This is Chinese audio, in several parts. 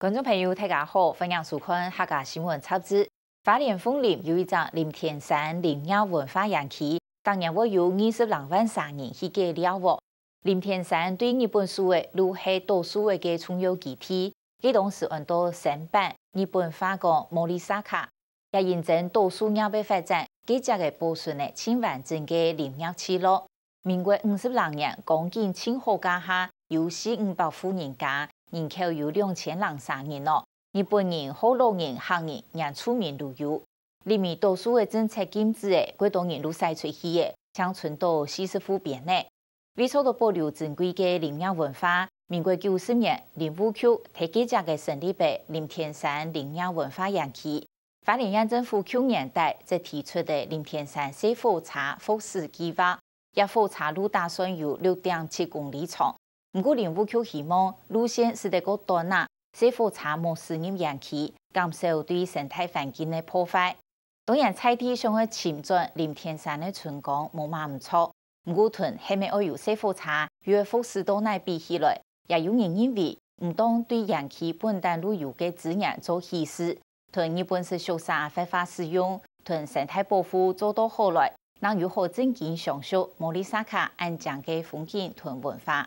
观众朋友，大家好，欢迎收看客家新闻插枝。花莲凤林有一张林田山林业文化园区，当年我有22万3人去介了哦。林田山对日本所谓如系多数嘅重要基地，佢当时按到申办日本法国莫里萨卡，也认证多数业被发展，佢只嘅保存呢千完整嘅林业记录。民国52年，光景清好家下有4500户人家。人口有2003人咯，日本人、荷兰人、汉人、原住民都有。里面多数的政策禁止的，广东人都晒出去的，乡村到40户边呢。为咗到保留珍贵的林业文化，民国90年，林务局提记者嘅成立嘅林田山林业文化园区。花莲县政府去年底则提出的林田山小火车复驶计划，一火车路打算有6.7公里长。不过，林务局希望路线是得个短啊，小火车冇驶入园区，减少对生态环境的破坏。当然，菜地上的前转林田山的春光冇嘛唔错。不过，屯係咪要由小火車與復駛到那比起來，也有人認為唔當對園區本地旅遊嘅資源做稀釋，屯日本是小沙非法使用，屯生態保護做到好來，能如何正經享受莫里薩卡安江嘅風景屯文化。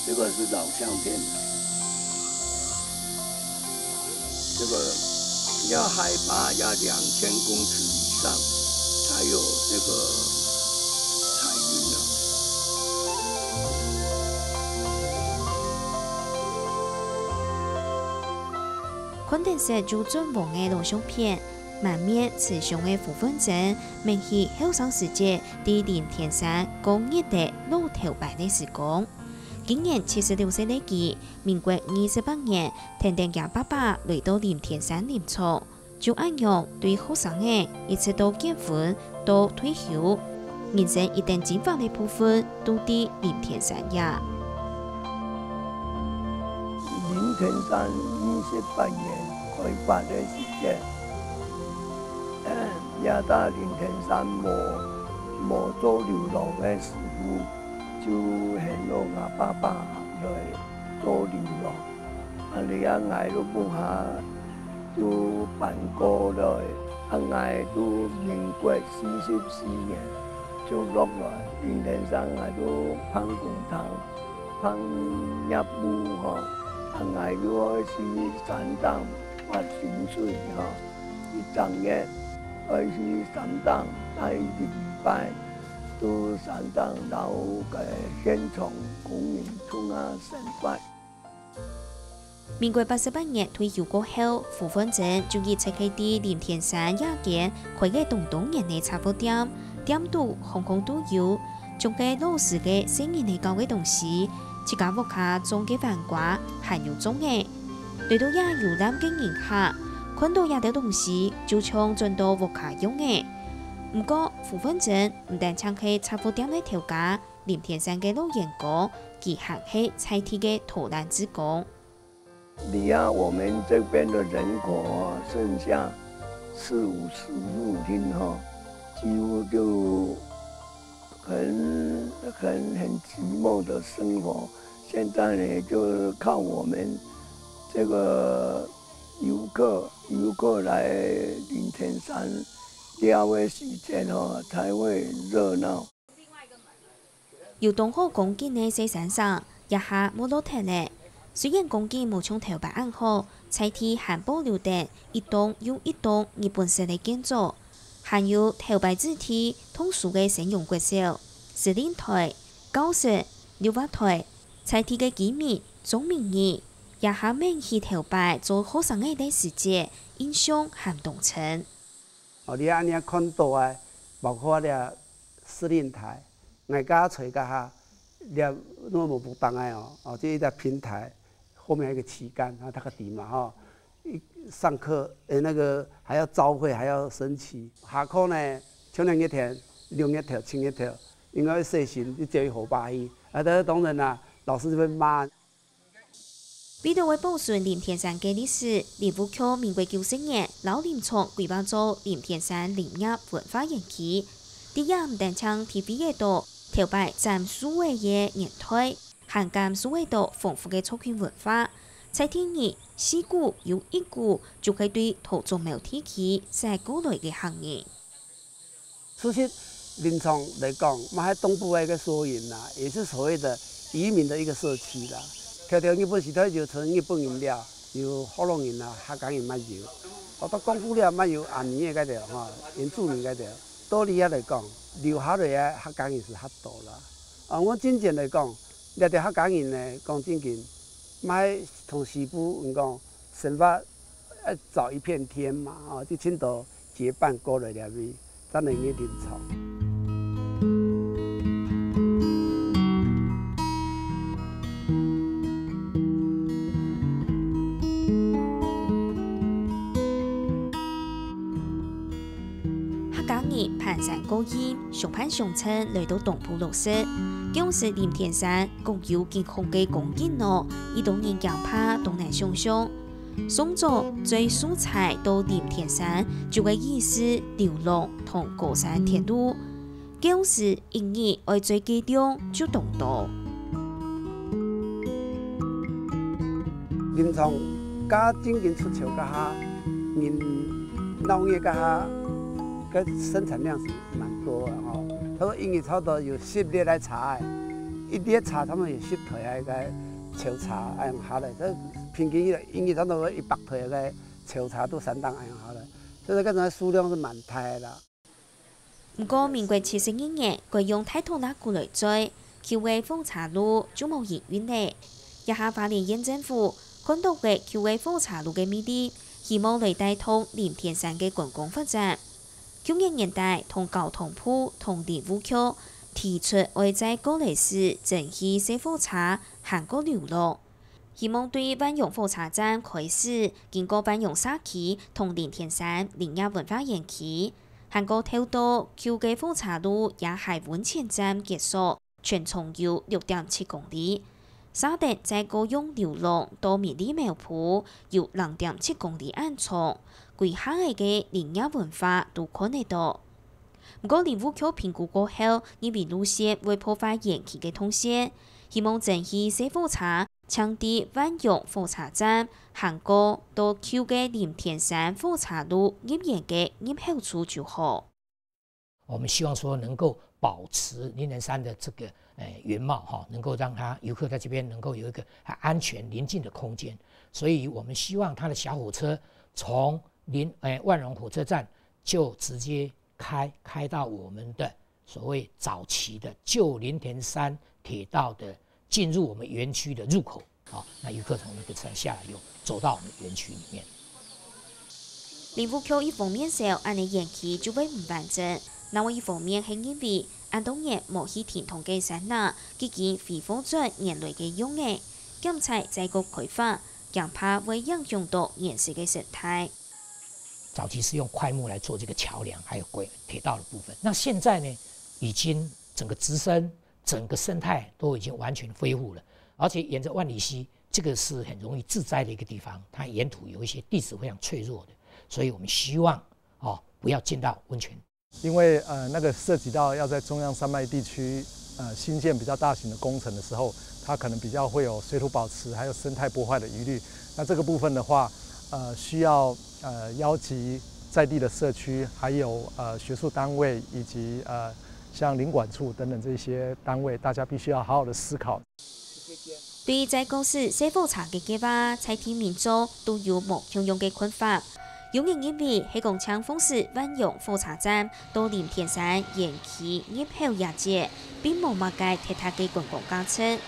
这个是老相片，这个要海拔要2000公尺以上才有这个彩云昆定社就准王的录像片，满面慈祥的胡粉珍，明显后生时节在林田山过日的老头白的时光。今年76岁的佢，民国28年，天天家爸爸来到林田山林场，就按样对后生的一直到结婚到退休，人生一定精华的部分都在林田山呀。林田山28年开发的时间，也到林田山冇做流浪的事务。就很多我爸爸来做流浪，你阿挨都不下就搬过来，挨都民国44年就落来林田山挨都攀工厂，攀业务挨都开始山当发薪水一整月开始山当待1礼拜。都山当老嘅县从公民村生活。民国88年退休過後，胡粉珍就以出去啲林田山夜間開個東人嘅茶貨店，店度行行都有，將個老師嘅生意嚟搞嘅東西，自家屋下種嘅飯瓜還有種嘅，嚟到也有南京人客，看到也啲東西就搶轉到屋下用嘅。不過，胡粉珍唔但唱起茶貨店嘅調價，林田山嘅老員工，佢行起菜地嘅投籃之工。你看我們這邊的人口剩下40-50戶人幾乎就很寂寞的生活。現在呢，就靠我們這個遊客來林田山。聊的時間才會熱鬧。要當好公園的西山上，一下冇落鐵咧。雖然公園冇像頭擺安好，菜地還保留得一棟又一棟日本式的建築，還有頭擺子地通俗的専用國小、司令台、教室、溜滑台，菜地的機密、總名義，也下明顯頭擺做學生的歷史節，印象很動情。你安尼看到啊，包括了司令台，外加找个哈，了那么不帮的哦，这一个平台后面一个旗杆，它个底嘛哈，上课，那个还要朝会，还要升旗。下课呢，唱2日天、6日跳、7日跳，因为细心，你叫伊好巴去，当然啦，老师就会骂。为了为保存林田山嘅历史，林务局民国90年老林场规划做林田山林业文化园区。第一唔但将 TV 嘅度头摆占数位嘅年代，涵盖数位度丰富嘅族群文化。在天热4股有1股就可以对土著苗地区在过来嘅行业。其实林场来讲，嘛喺东部嘅一个缩影啦，也是所谓的移民的一个社区啦。条条日本时代就从日本人了，有福隆人啊、客家人捌有，到光复了捌有阿年嘅嗰条吼，原住民嗰条。道理来讲，留下来嘅客家人是较多啦。我真正来讲，掠着客家人呢，讲真经，卖同师傅讲，生活要找一片天嘛，就青岛结伴过来了咪，咱能去林场。盘山高音，上攀上村来到东埔落实。当时林田山共有近空嘅供应咯，伊当然强怕东南上上。宋祖最素材到林田山，就嘅意思流浪同高山铁路。当时因而爱最激动就动到。林场加真正出潮加下，人农业加下。个生产量是蛮多的吼，他说因为差不多有10粒来茶的，一粒茶他们有10台那个潮茶用下来，这平均因为差不多100台那个潮茶都3档用下来，所以个种数量是蛮大的啦。不过民国71年，佢用太土拉古来做，橋尾鳳茶路就冇營運咧。一下花蓮縣政府看到嘅橋尾鳳茶路嘅魅力，希望嚟帶動林田山嘅觀光發展。90年代，同交通部同林務局提出要在高麗市整起小火車行過流浪，希望對萬榮火車站開始經過萬榮社區同林田山林業文化園區，行過頭到橋嘅火車路也係溫泉站結束，全長有6.7公里。沙特在高雄流浪到米里苗圃有2.7公里安長。規劃嘅林業文化都看得到。不過林務局評估過後，認為路線會破壞園區嘅通線，希望整起小火車，搶地萬榮火車站行過到橋嘅林田山火車路入園嘅入口處就好。我們希望說能夠保持林田山的這個原貌哈，能夠讓它遊客在這邊能夠有一個安全寧靜的空間，所以我們希望它的小火車從萬榮火車站就直接開到我們的所謂早期的舊林田山鐵道的進入我們園區的入口，好，那遊客從那個車下來又走到我們園區裡面。林務局一方面說，安尼園區就會唔完整，另外一方面係因為安當年冇去填同嘅山那，已經恢復咗原來嘅用嘅，兼且再個開發，更怕會影響到原始嘅生態。早期是用檜木來做這個橋梁，還有鐵道的部分。那現在呢，已經整個直升、整個生態都已經完全恢復了。而且沿着萬里溪，這個是很容易致災的一個地方，它沿途有一些地質非常脆弱的，所以我們希望不要進到溫泉。因為那個涉及到要在中央山脈地區新建比較大型的工程的時候，它可能比較會有水土保持還有生態破壞的疑慮。那這個部分的話，需要邀集在地的社區，還有學術單位以及像林管處等等這些單位，大家必須要好好的思考。對於在公司小火車嘅計劃，在地民眾都有冇相同嘅看法。有人認為係講搶風勢萬榮火車站到林田山園區入口也節，並冇乜嘅其他嘅觀光價值。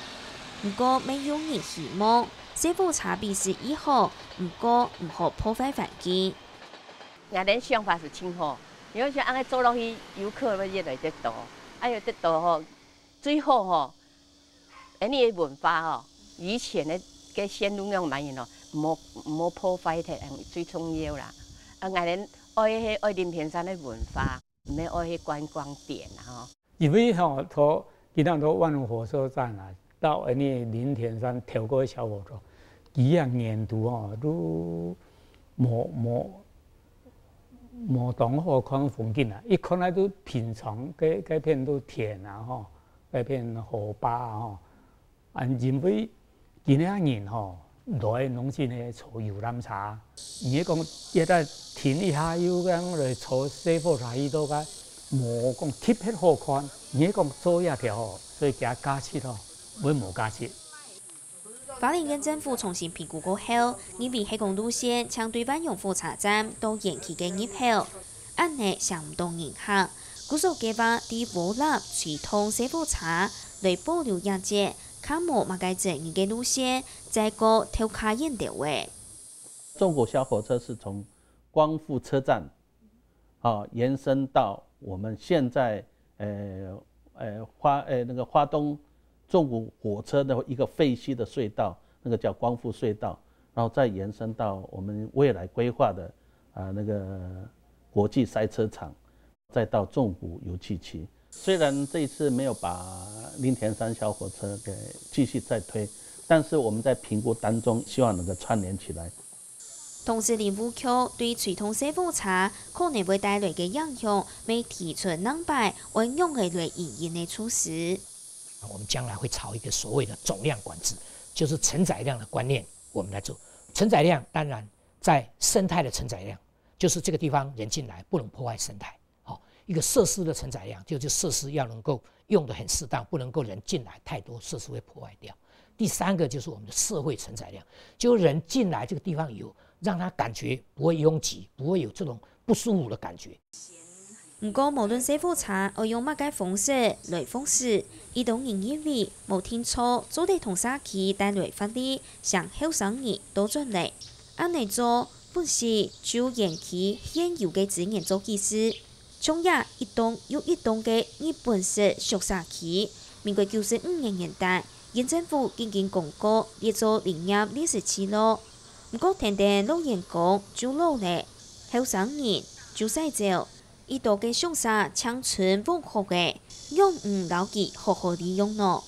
不過，沒有人希望小火車比是以後，不過唔好破壞環境。我哋想法是挺好，因為像安尼走落去，遊客會越來越多，越多吼，最後吼，安尼嘅文化吼，以前嘅嘅線路樣蠻樣咯，无破坏摕最重要啦。啊，我哋爱林田山的文化，唔免爱迄观光点啦吼。因为从今仔从万隆火车站啊到林田山跳过小火车，伊啊沿途都无同好看风景啊，一看来都平常，该片都田啊该片河坝啊因为今仔人来拢是呢坐游览车，伊讲一旦停一下又讲来坐小火车去到个。无讲特别好看，而讲做一条所以加加设无加设。花莲县政府重新评估过后，因为黑公路线将对万永火车站都延期嘅入口，按呢相当影响。故所计划伫无立truyền统小火车来保留业者，卡无马改正嘅路线，再个调卡延调嘅。中国小火车是从光复车站延伸到我们现在花东纵谷火车的一个废墟的隧道，那个叫光复隧道，然后再延伸到我们未来规划的那个国际赛车场，再到纵谷油气区。虽然这一次没有把林田山小火车给继续再推，但是我们在评估当中，希望能够串联起来。同时，林务局对传统小火车可能会带来的影响，未提出能摆运用的来应用的措施。我们将来会朝一个所谓的总量管制，就是承载量的观念，我们来做。承载量当然在生态的承载量，就是这个地方人进来不能破坏生态。一个设施的承载量，就设施要能够用得很适当，不能够人进来太多，设施会破坏掉。第三个就是我们的社会承载量，就人进来这个地方有。让他感觉不会拥挤，不会有这种不舒服的感觉。不过，无论小火车要用乜嘅方式来封死，伊都仍认为无听错，做得同社区带来法律，向后生人都转嚟。按嚟做，本是就延期现有嘅资源做意思。中亚一栋又一栋嘅日本式宿舍区，民国95年代，县政府已经公告列做林业历史区咯。不过，天天老员工就老咧，后生人就使走，伊度嘅乡下乡村文化嘅，用唔牢记好好利用咯。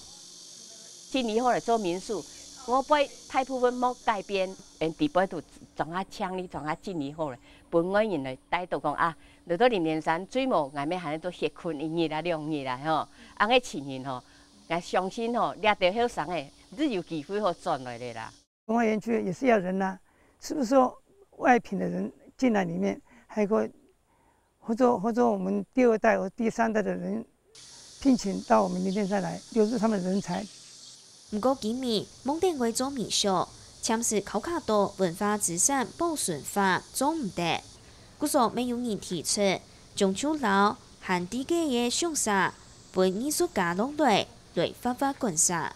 今年后来做民宿，我买大部分冇改变，地板都装下墙哩，装下进年后咧，本外人来带到讲啊，来到林田山水务，俺们还都歇困一日啦、2日啦吼，安个情形吼，俺相信吼，掠到后生诶，日有机会好转来的啦。文化园区也是要人呐、是不是说外聘的人进来里面，还有个或者我们第2代或第3代的人聘请到我们林田山来，留住他们的人才。不过今年蒙定为做民宿，签是考卡多文化资产保存法做唔得，故所没有人提出将秋楼和地价嘅乡下，被艺术家落来发发观赏。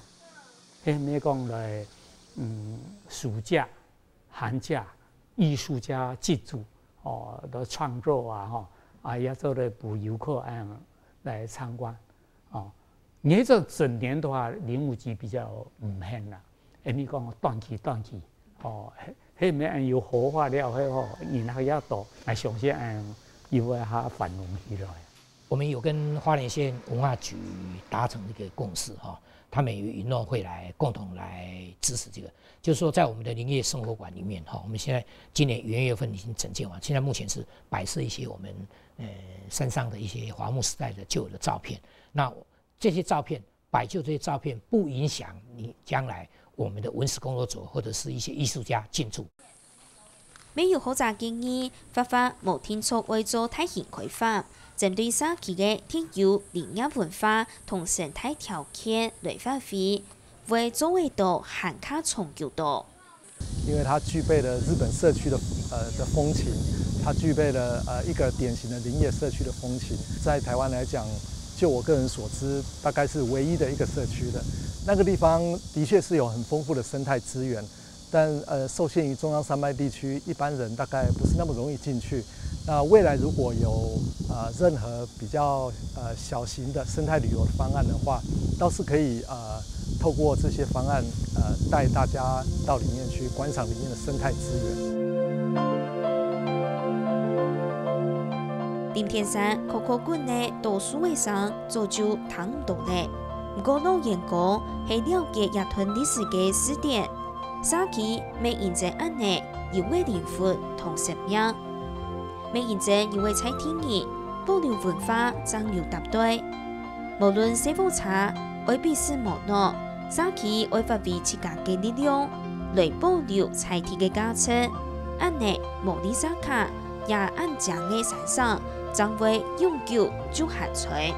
咩讲来？暑假、寒假，艺术家进驻的创作也做来补游客来参观你这整年的话，林务局比较限啦，你讲短期迄面有活化了，人还要多，相信又会较繁荣起来。我们有跟花莲县文化局达成一个共识他们有允诺会来共同来支持这个，就是说在我们的林业生活馆里面我们现在今年元月份已经整建完，现在目前是摆设一些我们山上的一些华木时代的旧的照片。那这些照片摆就这些照片，不影响你将来我们的文史工作者或者是一些艺术家进驻。没有好杂建议，发发无天错为做体型规划。针对社区嘅天有林业文化同生态条件来发挥，为作为到汉卡重要到。因为它具备了日本社区的风情，它具备了一个典型的林业社区的风情，在台湾来讲，就我个人所知，大概是唯一的一个社区的。那个地方的确是有很丰富的生态资源，但受限于中央山脉地区，一般人大概不是那么容易进去。那未来如果有任何比较小型的生态旅游的方案的话，倒是可以透过这些方案带大家到里面去观赏里面的生态资源。林田山可可馆内多数位上做就谈唔到咧，不过老员工系了解野屯历史嘅史典，早期未认真安内有为灵魂同生命，未认真有为采天意保留文化长留搭对，无论师傅茶爱必是无诺，早期爱发挥自家嘅力量来保留采天嘅价值，安内无理沙卡也按正嘅山上。将会永久就下垂。